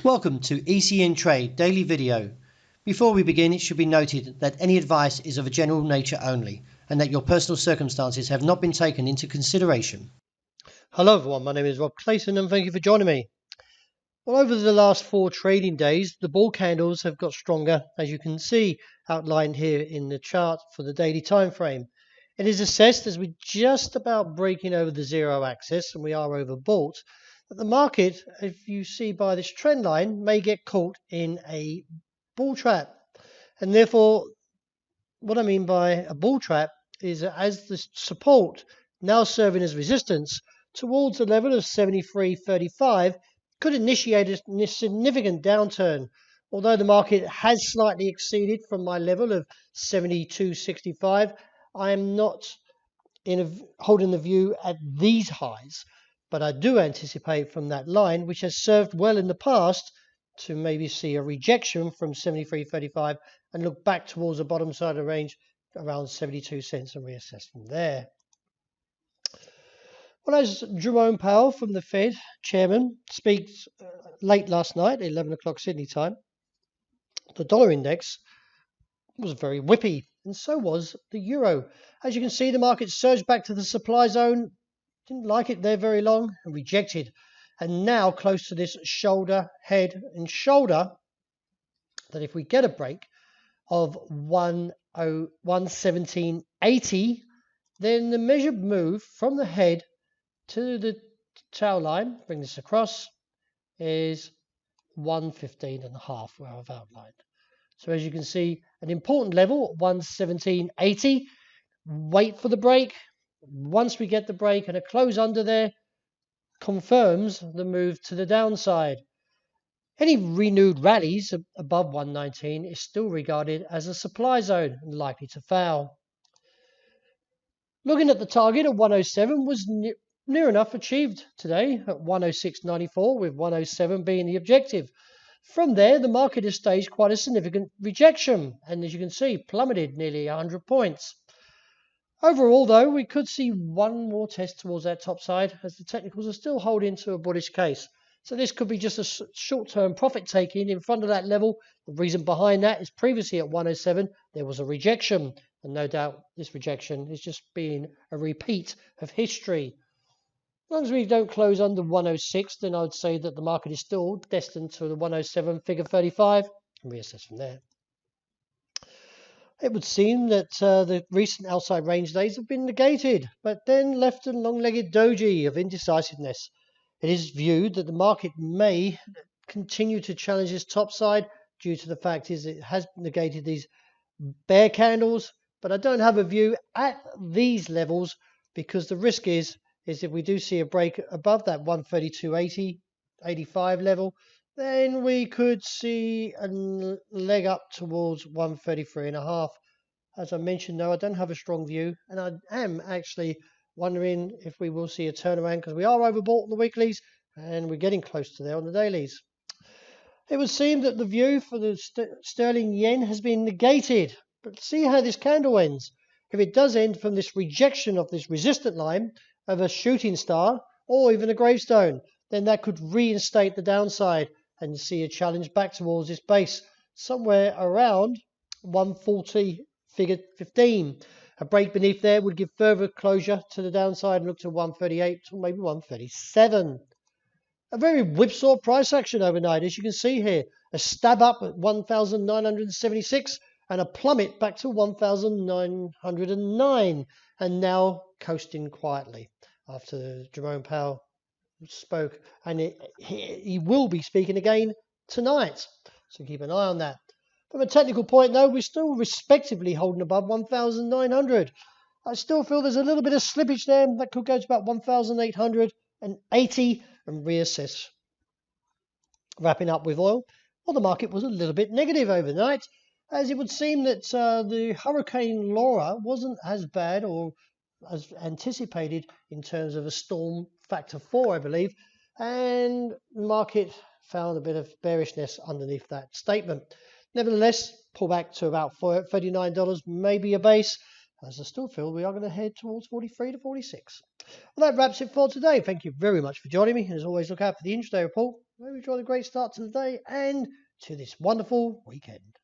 Welcome to ECNTRADE Daily Video. Before we begin, it should be noted that any advice is of a general nature only and that your personal circumstances have not been taken into consideration. Hello everyone, my name is Rob Clayton and thank you for joining me. Well, over the last 4 trading days, the bull candles have got stronger, as you can see outlined here in the chart for the daily time frame. It is assessed as we're just about breaking over the zero axis and we are overbought, that the market, if you see by this trend line, may get caught in a bull trap. And therefore, what I mean by a bull trap is that as the support now serving as resistance towards the level of 73.35 could initiate a significant downturn. Although the market has slightly exceeded from my level of 72.65, I am not holding the view at these highs, but I do anticipate from that line, which has served well in the past, to maybe see a rejection from 73.35 and look back towards the bottom side of the range around 72 cents and reassess from there. Well, as Jerome Powell from the Fed chairman speaks late last night, 11 o'clock Sydney time, the dollar index was very whippy, and so was the euro. As you can see, the market surged back to the supply zone, didn't like it there very long, and rejected. And now close to this shoulder, head and shoulder, that if we get a break of 117.80, then the measured move from the head to the tail line, bring this across, is 115.5 where I've outlined. So as you can see, an important level, 117.80. Wait for the break. Once we get the break and a close under there, confirms the move to the downside. Any renewed rallies above 119 is still regarded as a supply zone and likely to fail. Looking at the target of 107 was near enough achieved today at 106.94, with 107 being the objective. From there, the market has staged quite a significant rejection and, as you can see, plummeted nearly 100 points. Overall, though, we could see one more test towards that top side as the technicals are still holding to a bullish case. So this could be just a short-term profit taking in front of that level. The reason behind that is previously at 107 there was a rejection, and no doubt this rejection is just being a repeat of history. As long as we don't close under 106, then I would say that the market is still destined to the 107 figure 35 and reassess from there. It would seem that the recent outside range days have been negated, but then left a long-legged doji of indecisiveness. It is viewed that the market may continue to challenge this top side due to the fact is it has negated these bear candles, but I don't have a view at these levels because the risk is if we do see a break above that 132.80, 85 level, then we could see a leg up towards 133.5. As I mentioned, though, I don't have a strong view, and I am actually wondering if we will see a turnaround because we are overbought on the weeklies and we're getting close to there on the dailies. It would seem that the view for the sterling yen has been negated, but see how this candle ends. If it does end from this rejection of this resistant line of a shooting star or even a gravestone, then that could reinstate the downside and see a challenge back towards this base somewhere around 140 figure 15. A break beneath there would give further closure to the downside and look to 138 or maybe 137. A very whipsaw price action overnight, as you can see here. A stab up at 1,976 and a plummet back to 1,909, and now coasting quietly after Jerome Powell spoke, and he will be speaking again tonight, so keep an eye on that. From a technical point, though, we're still respectively holding above 1,900. I still feel there's a little bit of slippage there that could go to about 1,880 and reassess. Wrapping up with oil, well, the market was a little bit negative overnight, as it would seem that the Hurricane Laura wasn't as bad or as anticipated in terms of a storm factor 4, I believe, and the market found a bit of bearishness underneath that statement. Nevertheless, pull back to about $39 may be a base, as I still feel we are going to head towards 43 to 46. Well, that wraps it for today. Thank you very much for joining me. As always, look out for the intraday report I hope you enjoyed a great start to the day and to this wonderful weekend.